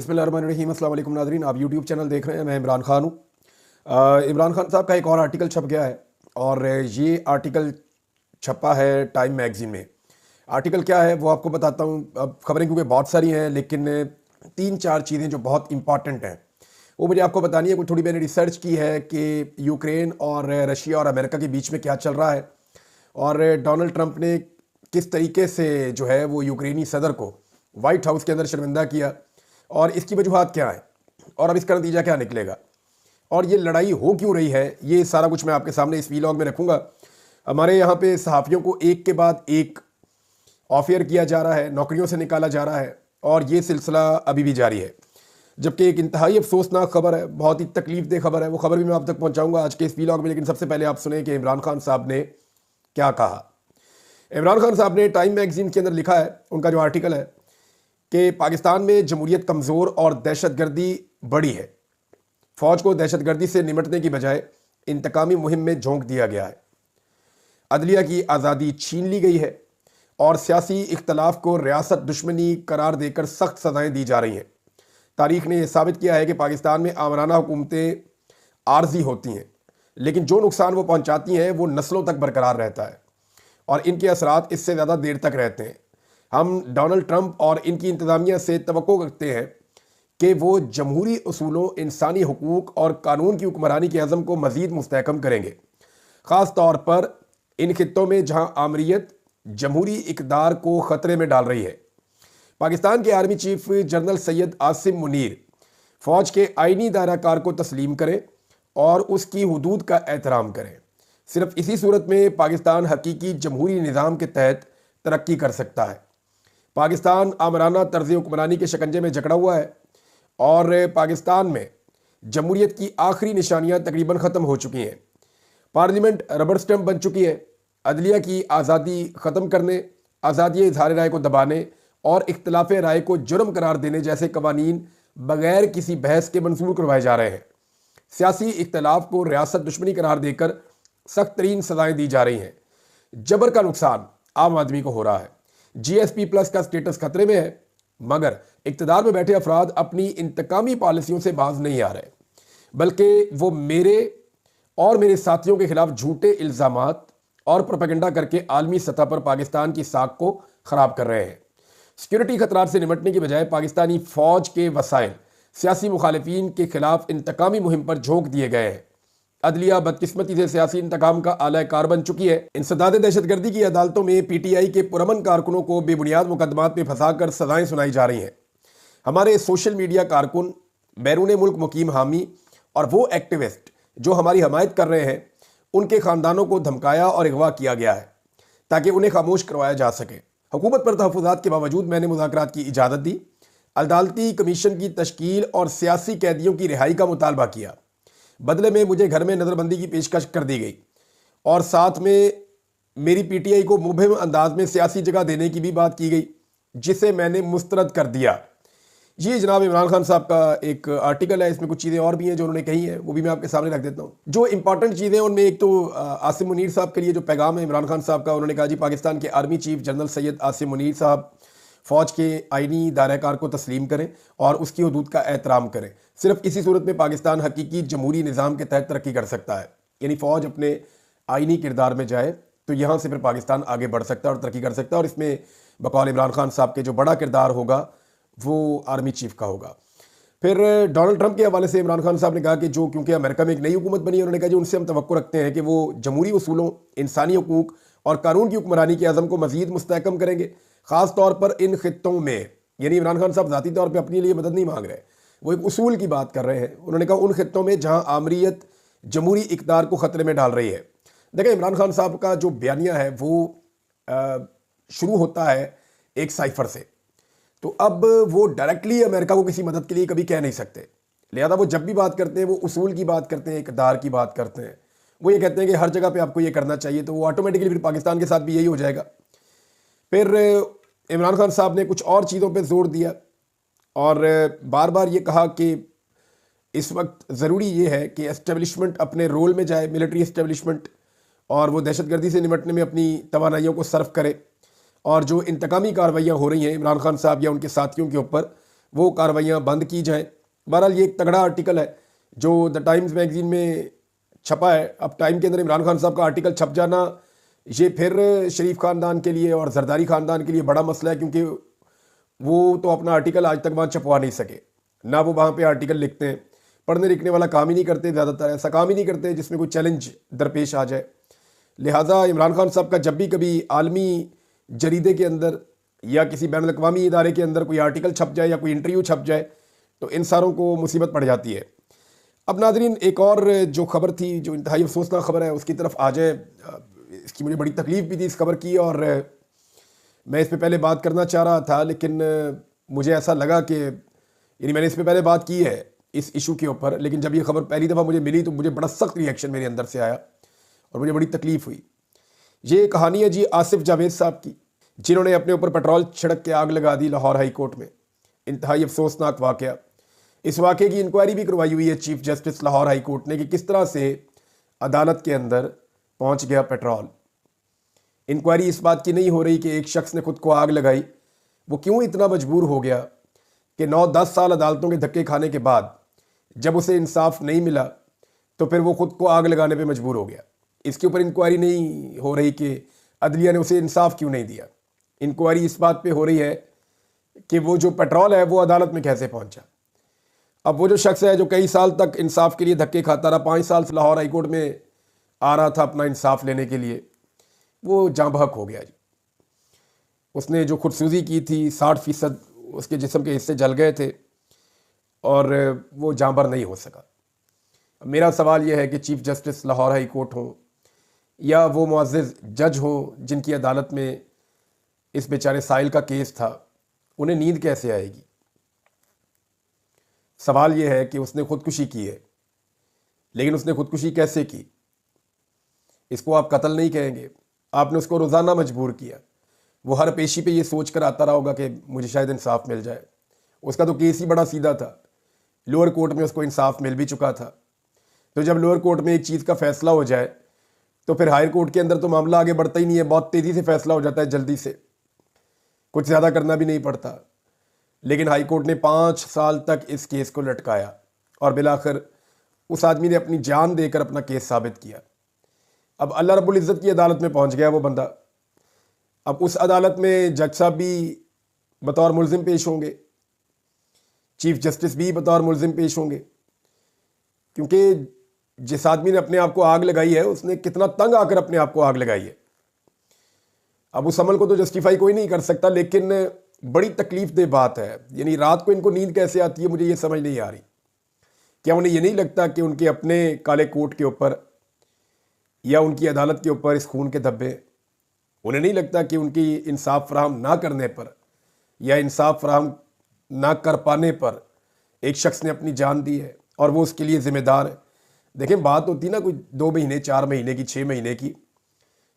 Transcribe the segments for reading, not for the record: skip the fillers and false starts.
बिस्मिल्लाहिर्रहमानिर्रहीम। अस्सलाम वालेकुम नाज़रीन, आप यूट्यूब चैनल देख रहे हैं। मैं इमरान खान हूँ। इमरान खान साहब का एक और आर्टिकल छप गया है और ये आर्टिकल छपा है टाइम मैगज़ीन में। आर्टिकल क्या है वो आपको बताता हूँ। अब खबरें क्योंकि बहुत सारी हैं, लेकिन तीन चार चीज़ें जो बहुत इंपॉर्टेंट हैं वो मुझे आपको बतानी है। कुछ थोड़ी मैंने रिसर्च की है कि यूक्रेन और रशिया और अमेरिका के बीच में क्या चल रहा है और डोनाल्ड ट्रंप ने किस तरीके से जो है वो यूक्रेनी सदर को वाइट हाउस के अंदर शर्मिंदा किया और इसकी वजूहत क्या है और अब इसका नतीजा क्या निकलेगा और ये लड़ाई हो क्यों रही है, ये सारा कुछ मैं आपके सामने इस वीलॉग में रखूँगा। हमारे यहाँ पे सहाफ़ियों को एक के बाद एक ऑफ एयर किया जा रहा है, नौकरियों से निकाला जा रहा है और ये सिलसिला अभी भी जारी है। जबकि एक इंतहाई अफसोसनाक खबर है, बहुत ही तकलीफ खबर है। वो खबर भी मैं आप तक पहुँचाऊँगा आज के इस वीलॉग में, लेकिन सबसे पहले आप सुने कि इमरान खान साहब ने क्या कहा। इमरान खान साहब ने टाइम मैगज़ीन के अंदर लिखा है, उनका जो आर्टिकल है कि पाकिस्तान में जमहूरियत कमज़ोर और दहशतगर्दी बढ़ी है। फ़ौज को दहशतगर्दी से निमटने की बजाय इंतकामी मुहिम में झोंक दिया गया है। अदलिया की आज़ादी छीन ली गई है और सियासी इख्तलाफ को रियासत दुश्मनी करार देकर सख्त सज़ाएँ दी जा रही हैं। तारीख़ ने यह साबित किया है कि पाकिस्तान में आमराना हुकूमतें आर्जी होती हैं, लेकिन जो नुकसान वो पहुँचाती हैं वो नस्लों तक बरकरार रहता है और इनके असरात इससे ज़्यादा देर तक रहते हैं। हम डोनाल्ड ट्रंप और इनकी इंतज़ामिया से तवक्को करते हैं कि वो जमहूरी उसूलों, इंसानी हुकूक और कानून की हुक्मरानी के अज़म को मज़ीद मुस्तहकम करेंगे, ख़ास तौर पर इन खित्तों में जहाँ आमरीत जमहूरी इक़दार को ख़तरे में डाल रही है। पाकिस्तान के army chief general Syed Asim Munir फ़ौज के आइनी दायराकार को तस्लीम करें और उसकी हुदूद का एहतराम करें। सिर्फ इसी सूरत में पाकिस्तान हकीकी जमहूरी निज़ाम के तहत तरक्की कर सकता है। पाकिस्तान आमराना तर्ज़ हुक्मरानी के शिकंजे में जकड़ा हुआ है और पाकिस्तान में जमहूरियत की आखिरी निशानियां तकरीबन ख़त्म हो चुकी हैं। पार्लियामेंट रबर स्टैम्प बन चुकी है। अदलिया की आज़ादी ख़त्म करने, आज़ादी इज़हार राय को दबाने और इख्तलाफ राय को जुर्म करार देने जैसे कवानीन बग़ैर किसी बहस के मंजूर करवाए जा रहे हैं। सियासी इख्तलाफ को रियासत दुश्मनी करार देकर सख्त तरीन सज़ाएँ दी जा रही हैं। जबर का नुकसान आम आदमी को हो रहा है। GSP प्लस का स्टेटस खतरे में है, मगर इक़्तिदार में बैठे अफराद अपनी इंतकामी पॉलिसियों से बाज नहीं आ रहे, बल्कि वो मेरे और मेरे साथियों के खिलाफ झूठे इल्ज़ामात और प्रोपेगेंडा करके आलमी सतह पर पाकिस्तान की साख को ख़राब कर रहे हैं। सिक्योरिटी खतरात से निपटने की बजाय पाकिस्तानी फ़ौज के वसाइल सियासी मुखालिफिन के खिलाफ इंतकामी मुहिम पर झोंक दिए गए हैं। अदलिया बदकिस्मती से सियासी इंतकाम का आला कार बन चुकी है। इंसदाद दहशतगर्दी की अदालतों में PTI के पुरअमन कारकुनों को बेबुनियाद मुकदमात में फंसाकर सजाएं सुनाई जा रही हैं। हमारे सोशल मीडिया कारकुन, बैरून मुल्क मुकीम हामी और वो एक्टिविस्ट जो हमारी हमायत कर रहे हैं, उनके ख़ानदानों को धमकाया और अगवा किया गया है ताकि उन्हें खामोश करवाया जा सके। हुकूमत पर तहफ़्फ़ुज़ात के बावजूद मैंने मुज़ाकरात की इजाज़त दी, अदालती कमीशन की तश्कील और सियासी कैदियों की रिहाई का मुतालबा किया। बदले में मुझे घर में नज़रबंदी की पेशकश कर दी गई और साथ में मेरी PTI को मुबहिम अंदाज में सियासी जगह देने की भी बात की गई, जिसे मैंने मुस्तरद कर दिया। ये जनाब इमरान खान साहब का एक आर्टिकल है। इसमें कुछ चीज़ें और भी हैं जो उन्होंने कही हैं, वो भी मैं आपके सामने रख देता हूँ। जो इंपॉर्टेंट चीज़ें उनमें एक तो आसिम मुनीर साहब के लिए जो पैगाम है इमरान खान साहब का, उन्होंने कहा जी पाकिस्तान के army chief general Syed Asim Munir साहब फ़ौज के आइनी दायराकार को तस्लीम करें और उसकी हुदूद का एहतराम करें। सिर्फ इसी सूरत में पाकिस्तान हकीकी जमहूरी निज़ाम के तहत तरक्की कर सकता है। यानी फ़ौज अपने आइनी किरदार में जाए तो यहाँ से फिर पाकिस्तान आगे बढ़ सकता है और तरक्की कर सकता है। और इसमें बकौल इमरान खान साहब के जो बड़ा किरदार होगा वो आर्मी चीफ का होगा। फिर डोनाल्ड ट्रंप के हवाले से इमरान खान साहब ने कहा कि जो क्योंकि अमेरिका में एक नई हुकूमत बनी है, उन्होंने कहा जी उनसे हम तवक्को रखते हैं कि वो जमहूरी उसूलों, इंसानी हुकूक और कानून की हुक्मरानी के अज़म को मज़ीद मुस्तहकम करेंगे, ख़ास तौर पर इन खित्तों में। यानी इमरान खान साहब ज़ाती तौर पर अपने लिए मदद नहीं मांग रहे, वो एक उसूल की बात कर रहे हैं। उन्होंने कहा उन खित्तों में जहाँ आमरीत जमहूरी इक़्तिदार को ख़तरे में डाल रही है। देखिए इमरान खान साहब का जो बयानिया है वो शुरू होता है एक साइफ़र से, तो अब वो डायरेक्टली अमेरिका को किसी मदद के लिए कभी कह नहीं सकते। लिहाजा वो जब भी बात करते हैं वो उसूल की बात करते हैं, इक़्तिदार की बात करते हैं। वो ये कहते हैं कि हर जगह पे आपको ये करना चाहिए, तो वो ऑटोमेटिकली फिर पाकिस्तान के साथ भी यही हो जाएगा। फिर इमरान खान साहब ने कुछ और चीज़ों पे जोर दिया और बार बार ये कहा कि इस वक्त ज़रूरी ये है कि एस्टेब्लिशमेंट अपने रोल में जाए, मिलिट्री एस्टेब्लिशमेंट, और वो दहशतगर्दी से निपटने में अपनी तवानाइयों को सर्व करे। और जो इंतकामी कार्रवाइयाँ हो रही हैं इमरान खान साहब या उनके साथियों के ऊपर, वो कार्रवाइयाँ बंद की जाएँ। बहरहाल ये एक तगड़ा आर्टिकल है जो द टाइम्स मैगज़ीन में छपा है। अब टाइम के अंदर इमरान खान साहब का आर्टिकल छप जाना ये फिर शरीफ ख़ानदान के लिए और जरदारी ख़ानदान के लिए बड़ा मसला है, क्योंकि वो तो अपना आर्टिकल आज तक वहाँ छपवा नहीं सके, ना वो वहाँ पे आर्टिकल लिखते हैं। पढ़ने लिखने वाला काम ही नहीं करते, ज़्यादातर ऐसा काम ही नहीं करते जिसमें कोई चैलेंज दरपेश आ जाए। लिहाजा इमरान खान साहब का जब भी कभी आलमी जरीदे के अंदर या किसी बैनुल अक़वामी इदारे के अंदर कोई आर्टिकल छप जाए या कोई इंटरव्यू छप जाए तो इन सारों को मुसीबत पड़ जाती है। अब नाज़रीन, एक और जो खबर थी जो इंतहाई अफसोसनाक खबर है उसकी तरफ आ जाए। इसकी मुझे बड़ी तकलीफ़ भी थी इस खबर की, और मैं इस पर पहले बात करना चाह रहा था, लेकिन मुझे ऐसा लगा कि यानी मैंने इस पर पहले बात की है इस इशू के ऊपर, लेकिन जब ये खबर पहली दफ़ा मुझे मिली तो मुझे बड़ा सख्त रिएक्शन मेरे अंदर से आया और मुझे बड़ी तकलीफ़ हुई। ये कहानी है जी आसिफ जावेद साहब की, जिन्होंने अपने ऊपर पेट्रोल छिड़क के आग लगा दी लाहौर हाई कोर्ट में। इंतहाई अफसोसनाक वाक़या। इस वाक़े की इंक्वायरी भी करवाई हुई है chief justice Lahore high court ने कि किस तरह से अदालत के अंदर पहुंच गया पेट्रोल। इंक्वायरी इस बात की नहीं हो रही कि एक शख्स ने खुद को आग लगाई, वो क्यों इतना मजबूर हो गया कि 9-10 साल अदालतों के धक्के खाने के बाद जब उसे इंसाफ नहीं मिला तो फिर वो खुद को आग लगाने पे मजबूर हो गया। इसके ऊपर इंक्वायरी नहीं हो रही कि अदलिया ने उसे इंसाफ क्यों नहीं दिया। इंक्वायरी इस बात पे हो रही है कि वो जो पेट्रोल है वो अदालत में कैसे पहुंचा। अब वो जो शख्स है जो कई साल तक इंसाफ के लिए धक्के खाता रहा, 5 साल से लाहौर हाई कोर्ट में आ रहा था अपना इंसाफ लेने के लिए, वो जाँ बहक हो गया जी। उसने जो खुदसूजी की थी 60% उसके जिस्म के हिस्से जल गए थे और वो जाँबर नहीं हो सका। मेरा सवाल यह है कि chief justice Lahore high court हो या वो मुअज़्ज़ज़ जज हो जिनकी अदालत में इस बेचारे साहिल का केस था, उन्हें नींद कैसे आएगी। सवाल यह है कि उसने खुदकुशी की है, लेकिन उसने खुदकुशी कैसे की। इसको आप कत्ल नहीं कहेंगे, आपने उसको रोज़ाना मजबूर किया। वो हर पेशी पे ये सोच कर आता रहा होगा कि मुझे शायद इंसाफ मिल जाए। उसका तो केस ही बड़ा सीधा था, लोअर कोर्ट में उसको इंसाफ मिल भी चुका था। तो जब लोअर कोर्ट में एक चीज़ का फैसला हो जाए तो फिर हायर कोर्ट के अंदर तो मामला आगे बढ़ता ही नहीं है, बहुत तेज़ी से फैसला हो जाता है, जल्दी से, कुछ ज़्यादा करना भी नहीं पड़ता। लेकिन हाई कोर्ट ने 5 साल तक इस केस को लटकाया और बिलाखिर उस आदमी ने अपनी जान देकर अपना केस साबित किया। अब अल्लाह रब्बुल इज़्ज़त की अदालत में पहुंच गया वो बंदा। अब उस अदालत में जज साहब भी बतौर मुल्ज़िम पेश होंगे, चीफ जस्टिस भी बतौर मुल्ज़िम पेश होंगे, क्योंकि जिस आदमी ने अपने आप को आग लगाई है उसने कितना तंग आकर अपने आप को आग लगाई है। अब उस अमल को तो जस्टिफाई कोई नहीं कर सकता, लेकिन बड़ी तकलीफ दे बात है। यानी रात को इनको नींद कैसे आती है मुझे ये समझ नहीं आ रही। क्या उन्हें ये नहीं लगता कि उनके अपने काले कोट के ऊपर या उनकी अदालत के ऊपर इस खून के धब्बे, उन्हें नहीं लगता कि उनकी इंसाफ फराहम ना करने पर या इंसाफ फराहम ना कर पाने पर एक शख्स ने अपनी जान दी है और वो उसके लिए ज़िम्मेदार है। देखें, बात होती ना कोई 2 महीने 4 महीने की 6 महीने की,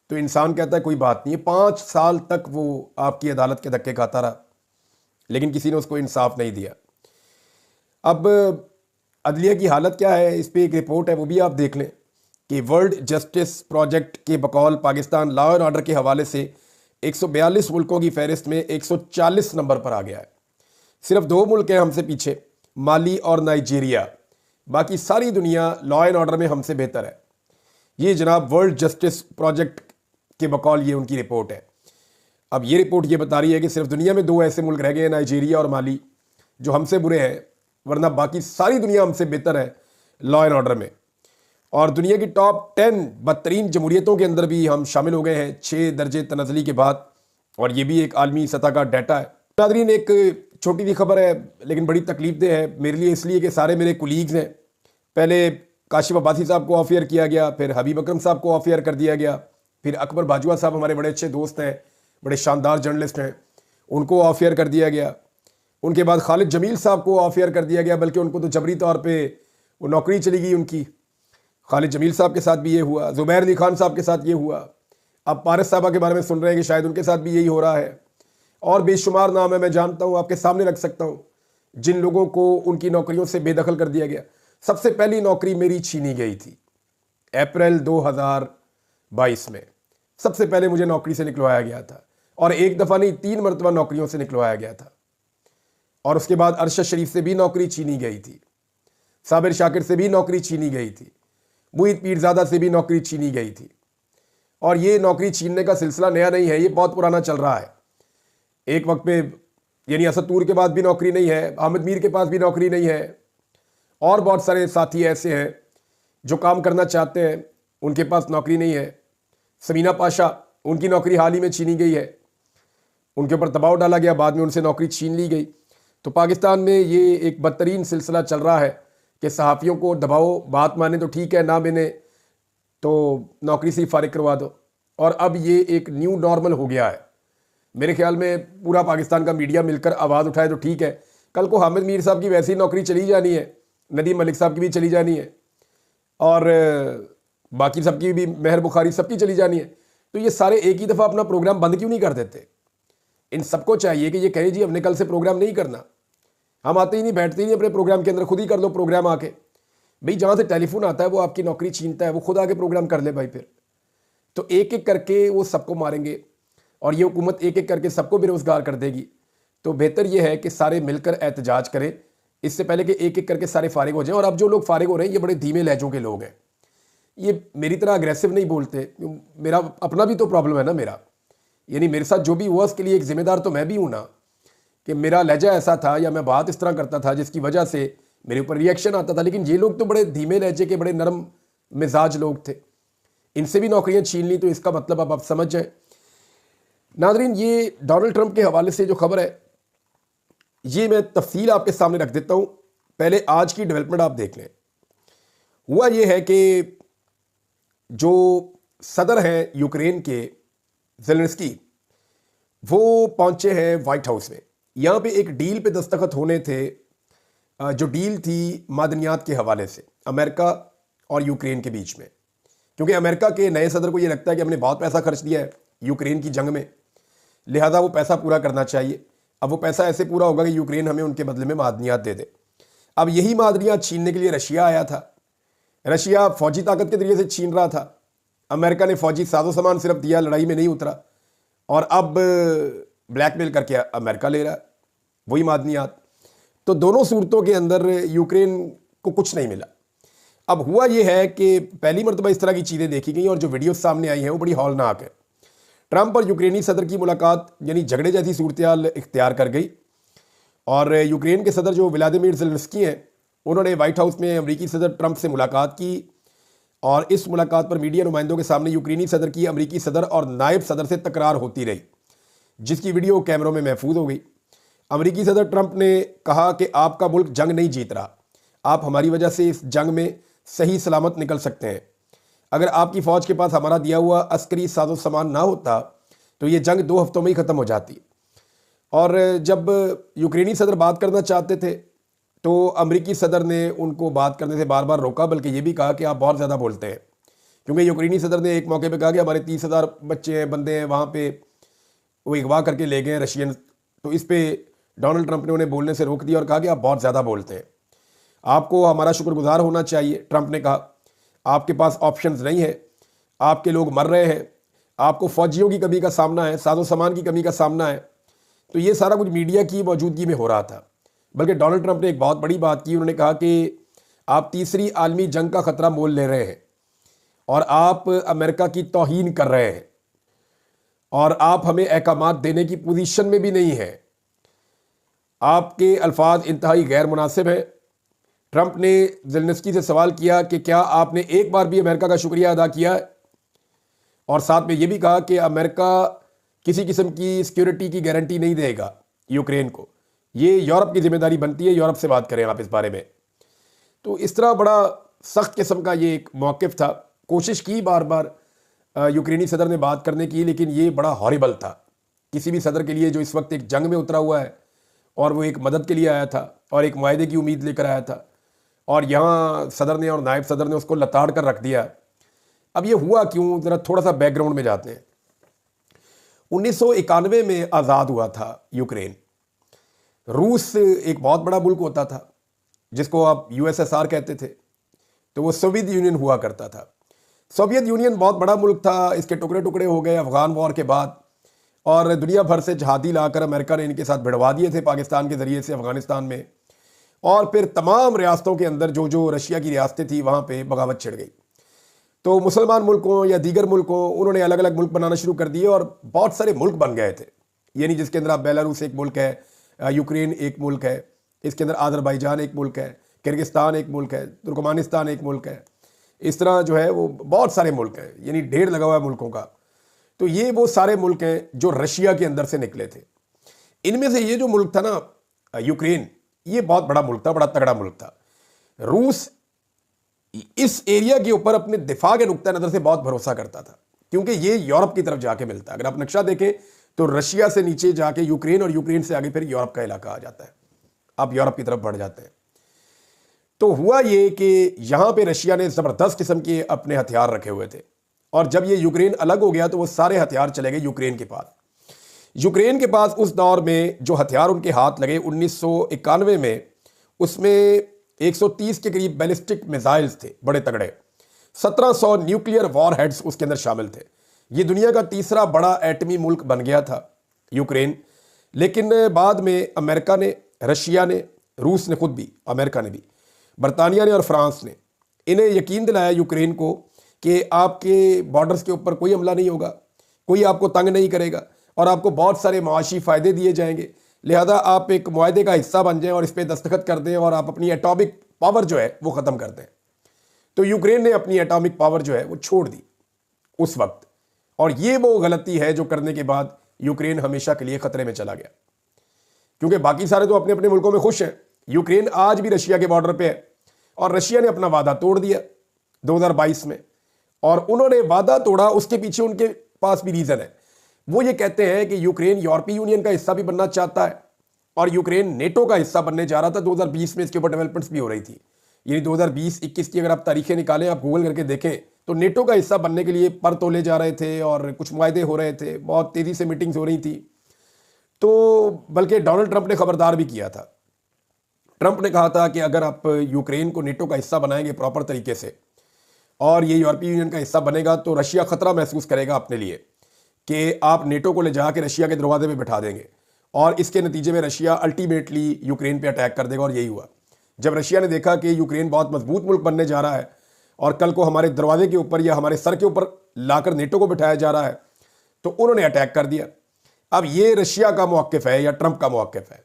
तो इंसान कहता है कोई बात नहीं है। 5 साल तक वो आपकी अदालत के धक्के खाता रहा, लेकिन किसी ने उसको इंसाफ नहीं दिया। अब अदलिया की हालत क्या है, इस पर एक रिपोर्ट है, वो भी आप देख लें कि वर्ल्ड जस्टिस प्रोजेक्ट के बकौल पाकिस्तान लॉ एंड ऑर्डर के हवाले से 142 मुल्कों की फहरिस्त में 140 नंबर पर आ गया है। सिर्फ 2 मुल्क हैं हमसे पीछे, माली और नाइजीरिया। बाकी सारी दुनिया लॉ एंड ऑर्डर में हमसे बेहतर है। ये जनाब वर्ल्ड जस्टिस प्रोजेक्ट के बकौल ये उनकी रिपोर्ट है। अब ये रिपोर्ट ये बता रही है कि सिर्फ दुनिया में 2 ऐसे मुल्क रह गए हैं, नाइजीरिया और माली, जो हमसे बुरे हैं, वरना बाकी सारी दुनिया हमसे बेहतर है लॉ एंड ऑर्डर में। और दुनिया की टॉप 10 बदतरीन जमहूरियतों के अंदर भी हम शामिल हो गए हैं 6 दर्जे तनज़ली के बाद, और ये भी एक आलमी सतह का डाटा है। नाज़रीन, एक छोटी सी खबर है लेकिन बड़ी तकलीफ दे है मेरे लिए, इसलिए कि सारे मेरे कुलीग्स हैं। पहले काशिफ अब्बासी साहब को ऑफ एयर किया गया, फिर हबीब अकरम साहब को ऑफ एयर कर दिया गया, फिर अकबर बाजवा साहब हमारे बड़े अच्छे दोस्त हैं, बड़े शानदार जर्नलिस्ट हैं, उनको ऑफ एयर कर दिया गया। उनके बाद खालिद जमील साहब को ऑफ एयर कर दिया गया, बल्कि उनको तो जबरी तौर पे वो नौकरी चली गई उनकी। खालिद जमील साहब के साथ भी ये हुआ, ज़ुबैर अली खान साहब के साथ ये हुआ। अब पारस साहबा के बारे में सुन रहे हैं कि शायद उनके साथ भी यही हो रहा है, और बेशुमार नाम है, मैं जानता हूँ, आपके सामने रख सकता हूँ, जिन लोगों को उनकी नौकरियों से बेदखल कर दिया गया। सबसे पहली नौकरी मेरी छीनी गई थी अप्रैल 2022 में, सबसे पहले मुझे नौकरी से निकलवाया गया था, और एक दफ़ा नहीं 3 मरतबा नौकरियों से निकलवाया गया था। और उसके बाद अरशद शरीफ से भी नौकरी छीनी गई थी, साबिर शाकिर से भी नौकरी छीनी गई थी, मुहित पीरजादा से भी नौकरी छीनी गई थी। और ये नौकरी छीनने का सिलसिला नया नहीं है, ये बहुत पुराना चल रहा है। एक वक्त पे यानी असद तूर के पास भी नौकरी नहीं है, अहमद मीर के पास भी नौकरी नहीं है, और बहुत सारे साथी ऐसे हैं जो काम करना चाहते हैं, उनके पास नौकरी नहीं है। समीना पाशा, उनकी नौकरी हाल ही में छीनी गई है, उनके ऊपर दबाव डाला गया, बाद में उनसे नौकरी छीन ली गई। तो पाकिस्तान में ये एक बदतरीन सिलसिला चल रहा है कि सहाफ़ियों को दबाओ, बात माने तो ठीक है, ना माने तो नौकरी से ही फारिग करवा दो। और अब ये एक न्यू नॉर्मल हो गया है। मेरे ख्याल में पूरा पाकिस्तान का मीडिया मिलकर आवाज़ उठाए तो ठीक है। कल को हामिद मीर साहब की वैसी नौकरी चली जानी है, नदीम मलिक साहब की भी चली जानी है, और बाकी सबकी भी, महर बुखारी सबकी चली जानी है। तो ये सारे एक ही दफ़ा अपना प्रोग्राम बंद क्यों नहीं कर देते? इन सबको चाहिए कि ये कहे जी हमने कल से प्रोग्राम नहीं करना, हम आते ही नहीं, बैठते ही नहीं अपने प्रोग्राम के अंदर, खुद ही कर लो प्रोग्राम आके। भाई जहाँ से टेलीफोन आता है वो आपकी नौकरी छीनता है, वो खुद आके प्रोग्राम कर ले भाई। फिर तो एक एक करके वो सबको मारेंगे और ये हुकूमत एक एक करके सबको बेरोजगार कर देगी। तो बेहतर ये है कि सारे मिलकर एहतजाज करें, इससे पहले कि एक एक करके सारे फारिग हो जाएं। और अब जो लोग फारिग हो रहे हैं ये बड़े धीमे लहजों के लोग हैं, ये मेरी तरह अग्रेसिव नहीं बोलते। मेरा अपना भी तो प्रॉब्लम है ना, मेरा यानी मेरे साथ जो भी हुआ उसके लिए एक जिम्मेदार तो मैं भी हूँ ना, कि मेरा लहजा ऐसा था या मैं बात इस तरह करता था जिसकी वजह से मेरे ऊपर रिएक्शन आता था। लेकिन ये लोग तो बड़े धीमे लहजे के, बड़े नरम मिजाज लोग थे, इनसे भी नौकरियां छीन ली। तो इसका मतलब अब आप समझ जाए। नादरीन, ये डोनाल्ड ट्रंप के हवाले से जो खबर है ये मैं तफसील आपके सामने रख देता हूं। पहले आज की डेवलपमेंट आप देख लें। हुआ ये है कि जो सदर हैं यूक्रेन के, ज़ेलेंस्की, वो पहुंचे हैं वाइट हाउस में। यहाँ पे एक डील पे दस्तखत होने थे, जो डील थी मादनियात के हवाले से अमेरिका और यूक्रेन के बीच में। क्योंकि अमेरिका के नए सदर को ये लगता है कि हमने बहुत पैसा खर्च दिया है यूक्रेन की जंग में, लिहाजा वो पैसा पूरा करना चाहिए। अब वो पैसा ऐसे पूरा होगा कि यूक्रेन हमें उनके बदले में मादनियात दे दे। अब यही मादनियात छीनने के लिए रशिया आया था। रशिया फौजी ताकत के जरिए से छीन रहा था, अमेरिका ने फौजी साजो सामान सिर्फ दिया, लड़ाई में नहीं उतरा। और अब ब्लैकमेल करके अमेरिका ले रहा है वही मादनियात। तो दोनों सूरतों के अंदर यूक्रेन को कुछ नहीं मिला। अब हुआ यह है कि पहली मरतबा इस तरह की चीज़ें देखी गई और जो वीडियो सामने आई हैं वो बड़ी हौलनाक है। ट्रंप और यूक्रेनी सदर की मुलाकात यानी झगड़े जैसी सूरत इख्तियार कर गई। और यूक्रेन के सदर जो व्लादिमीर ज़ेलेंस्की हैं, उन्होंने वाइट हाउस में अमरीकी सदर ट्रंप से मुलाकात की। और इस मुलाकात पर मीडिया नुमाइंदों के सामने यूक्रेनी सदर की अमरीकी सदर और नायब सदर से तकरार होती रही, जिसकी वीडियो कैमरों में महफूज हो गई। अमरीकी सदर ट्रंप ने कहा कि आपका मुल्क जंग नहीं जीत रहा, आप हमारी वजह से इस जंग में सही सलामत निकल सकते हैं। अगर आपकी फ़ौज के पास हमारा दिया हुआ अस्करी साजो सामान ना होता तो ये जंग 2 हफ्तों में ही ख़त्म हो जाती। और जब यूक्रेनी सदर बात करना चाहते थे तो अमरीकी सदर ने उनको बात करने से बार बार रोका, बल्कि ये भी कहा कि आप बहुत ज़्यादा बोलते हैं। क्योंकि यूक्रेनी सदर ने एक मौके पे कहा कि हमारे 30,000 बच्चे हैं, बंदे हैं वहाँ पे, वो अगवा करके ले गए रशियन। तो इस पर डोनाल्ड ट्रंप ने उन्हें बोलने से रोक दिया और कहा कि आप बहुत ज़्यादा बोलते हैं, आपको हमारा शुक्रगुजार होना चाहिए। ट्रंप ने कहा आपके पास ऑप्शंस नहीं है, आपके लोग मर रहे हैं, आपको फौजियों की कमी का सामना है, साजो सामान की कमी का सामना है। तो ये सारा कुछ मीडिया की मौजूदगी में हो रहा था। बल्कि डोनाल्ड ट्रंप ने एक बहुत बड़ी बात की, उन्होंने कहा कि आप तीसरी आलमी जंग का खतरा मोल ले रहे हैं और आप अमेरिका की तौहीन कर रहे हैं और आप हमें अहकामात देने की पोजीशन में भी नहीं है। आपके अल्फाज इंतहाई गैर मुनासिब हैं। ट्रंप ने ज़ेलेंस्की से सवाल किया कि क्या आपने एक बार भी अमेरिका का शुक्रिया अदा किया है, और साथ में ये भी कहा कि अमेरिका किसी किस्म की सिक्योरिटी की गारंटी नहीं देगा यूक्रेन को, ये यूरोप की जिम्मेदारी बनती है, यूरोप से बात करें आप इस बारे में। तो इस तरह बड़ा सख्त किस्म का ये एक मौक़िफ़ था। कोशिश की बार बार यूक्रेनी सदर ने बात करने की, लेकिन ये बड़ा हॉरिबल था किसी भी सदर के लिए जो इस वक्त एक जंग में उतरा हुआ है और वो एक मदद के लिए आया था और एक मुआहदे की उम्मीद लेकर आया था, और यहाँ सदर ने और नायब सदर ने उसको लताड़ कर रख दिया। अब ये हुआ क्यों, ज़रा थोड़ा सा बैकग्राउंड में जाते हैं। 1991 में आज़ाद हुआ था यूक्रेन। रूस एक बहुत बड़ा मुल्क होता था जिसको आप USSR कहते थे, तो वो सोवियत यूनियन हुआ करता था। सोवियत यूनियन बहुत बड़ा मुल्क था, इसके टुकड़े टुकड़े हो गए अफ़गान वॉर के बाद, और दुनिया भर से जहादी लाकर अमेरिका ने इनके साथ भिड़वा दिए थे पाकिस्तान के ज़रिए से अफ़गानिस्तान में। और फिर तमाम रियासतों के अंदर जो जो रशिया की रियासतें थी वहाँ पे बगावत छिड़ गई। तो मुसलमान मुल्कों या दीगर मुल्कों उन्होंने अलग अलग मुल्क बनाना शुरू कर दिए और बहुत सारे मुल्क बन गए थे। यानी जिसके अंदर आप बेलारूस एक मुल्क है, यूक्रेन एक मुल्क है, इसके अंदर आज़रबाईजान एक मुल्क है, किर्गिस्तान एक मुल्क है, तुर्कमानिस्तान एक मुल्क है। इस तरह जो है वो बहुत सारे मुल्क हैं, यानी ढेर लगा हुआ है मुल्कों का। तो ये वो सारे मुल्क हैं जो रशिया के अंदर से निकले थे। इनमें से ये जो मुल्क था ना यूक्रेन, ये बहुत बड़ा मुल्क था, बड़ा तगड़ा मुल्क था। रूस इस एरिया के ऊपर अपने दिफा के नुक्ता नज़र से बहुत भरोसा करता था, क्योंकि ये यूरोप की तरफ जाके मिलता है। अगर आप नक्शा देखें तो रशिया से नीचे जाके यूक्रेन और यूक्रेन से आगे फिर यूरोप का इलाका आ जाता है, आप यूरोप की तरफ बढ़ जाते हैं। तो हुआ ये कि यहां पे रशिया ने ज़बरदस्त किस्म के अपने हथियार रखे हुए थे और जब ये यूक्रेन अलग हो गया तो वो सारे हथियार चले गए यूक्रेन के पास। यूक्रेन के पास उस दौर में जो हथियार उनके हाथ लगे 1991 में, उसमें 130 के करीब बैलिस्टिक मिसाइल्स थे बड़े तगड़े, 1700 न्यूक्लियर वॉर हेड्स उसके अंदर शामिल थे। ये दुनिया का तीसरा बड़ा एटमी मुल्क बन गया था यूक्रेन। लेकिन बाद में अमेरिका ने, रशिया ने, रूस ने खुद भी, अमेरिका ने भी, बरतानिया ने और फ्रांस ने इन्हें यकीन दिलाया यूक्रेन को कि आपके बॉर्डर्स के ऊपर कोई हमला नहीं होगा, कोई आपको तंग नहीं करेगा और आपको बहुत सारे माशी फ़ायदे दिए जाएंगे। लिहाजा आप एक मुआहदे का हिस्सा बन जाएं और इस पर दस्तखत कर दें और आप अपनी एटॉमिक पावर जो है वो ख़त्म कर दें। तो यूक्रेन ने अपनी एटॉमिक पावर जो है वो छोड़ दी उस वक्त, और ये वो गलती है जो करने के बाद यूक्रेन हमेशा के लिए ख़तरे में चला गया, क्योंकि बाकी सारे तो अपने अपने मुल्कों में खुश हैं। यूक्रेन आज भी रशिया के बॉर्डर पे है और रशिया ने अपना वादा तोड़ दिया 2022 में, और उन्होंने वादा तोड़ा उसके पीछे उनके पास भी रीज़न है। वो ये कहते हैं कि यूक्रेन यूरोपीय यूनियन का हिस्सा भी बनना चाहता है और यूक्रेन नेटो का हिस्सा बनने जा रहा था। 2020 में इसके ऊपर डेवलपमेंट्स भी हो रही थी। यानी 2020-21 की अगर आप तारीखें निकालें, आप गूगल करके देखें, तो नेटो का हिस्सा बनने के लिए पर तोले जा रहे थे और कुछ मुआहदे हो रहे थे, बहुत तेज़ी से मीटिंग्स हो रही थी। तो बल्कि डोनाल्ड ट्रंप ने खबरदार भी किया था। ट्रंप ने कहा था कि अगर आप यूक्रेन को नेटो का हिस्सा बनाएंगे प्रॉपर तरीके से और ये यूरोपीय यूनियन का हिस्सा बनेगा, तो रशिया खतरा महसूस करेगा अपने लिए कि आप नेटो को ले जाके रशिया के दरवाजे पे बिठा देंगे और इसके नतीजे में रशिया अल्टीमेटली यूक्रेन पे अटैक कर देगा। और यही हुआ। जब रशिया ने देखा कि यूक्रेन बहुत मजबूत मुल्क बनने जा रहा है और कल को हमारे दरवाजे के ऊपर या हमारे सर के ऊपर लाकर नेटो को बिठाया जा रहा है, तो उन्होंने अटैक कर दिया। अब ये रशिया का मौक़िफ़ है या ट्रंप का मौक़िफ़ है।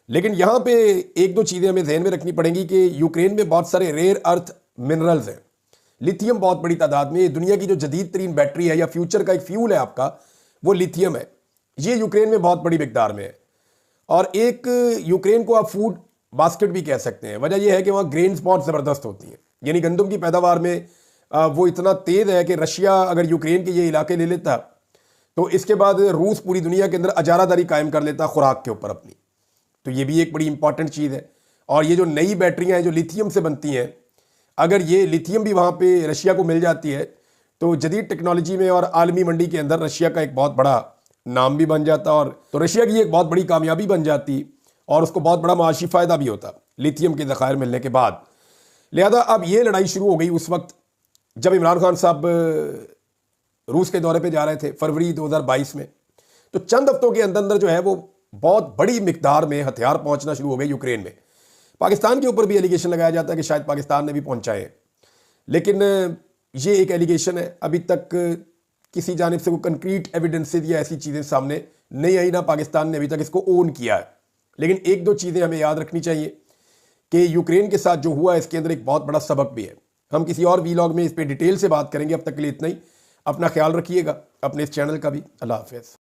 लेकिन यहाँ पे एक दो चीज़ें हमें ध्यान में रखनी पड़ेंगी कि यूक्रेन में बहुत सारे रेयर अर्थ मिनरल्स हैं, लिथियम बहुत बड़ी तादाद में। दुनिया की जो जदीद तरीन बैटरी है या फ्यूचर का एक फ्यूल है आपका, वो लिथियम है। ये यूक्रेन में बहुत बड़ी मिकदार में है और एक यूक्रेन को आप फूड बास्केट भी कह सकते हैं। वजह यह है कि वहाँ ग्रेन्स बहुत ज़बरदस्त होती हैं, यानी गंदम की पैदावार में वो इतना तेज़ है कि रशिया अगर यूक्रेन के ये इलाके ले लेता तो इसके बाद रूस पूरी दुनिया के अंदर अजारादारी कायम कर लेता खुराक के ऊपर अपनी। तो ये भी एक बड़ी इंपॉर्टेंट चीज़ है। और ये जो नई बैटरियाँ हैं जो लिथियम से बनती हैं, अगर ये लिथियम भी वहाँ पे रशिया को मिल जाती है तो जदीद टेक्नोलॉजी में और आलमी मंडी के अंदर रशिया का एक बहुत बड़ा नाम भी बन जाता और तो रशिया की एक बहुत बड़ी कामयाबी बन जाती और उसको बहुत बड़ा माशी फ़ायदा भी होता लिथियम के ज़खायर मिलने के बाद। लिहाजा अब ये लड़ाई शुरू हो गई उस वक्त जब इमरान खान साहब रूस के दौरे पे जा रहे थे फरवरी 2022 में। तो चंद हफ्तों के अंदर अंदर जो है वो बहुत बड़ी मिकदार में हथियार पहुंचना शुरू हो गए यूक्रेन में। पाकिस्तान के ऊपर भी एलिगेशन लगाया जाता है कि शायद पाकिस्तान ने भी पहुंचाए हैं, लेकिन ये एक एलिगेशन है। अभी तक किसी जानिब से कोई कंक्रीट एविडेंसेस या ऐसी चीज़ें सामने नहीं आई, ना पाकिस्तान ने अभी तक इसको ओन किया है। लेकिन एक दो चीज़ें हमें याद रखनी चाहिए कि यूक्रेन के साथ जो हुआ इसके अंदर एक बहुत बड़ा सबक भी है। हम किसी और वीलॉग में इस पर डिटेल से बात करेंगे। अब तक के लिए इतना ही। अपना ख्याल रखिएगा, अपने इस चैनल का भी। अल्लाह हाफ़िज़।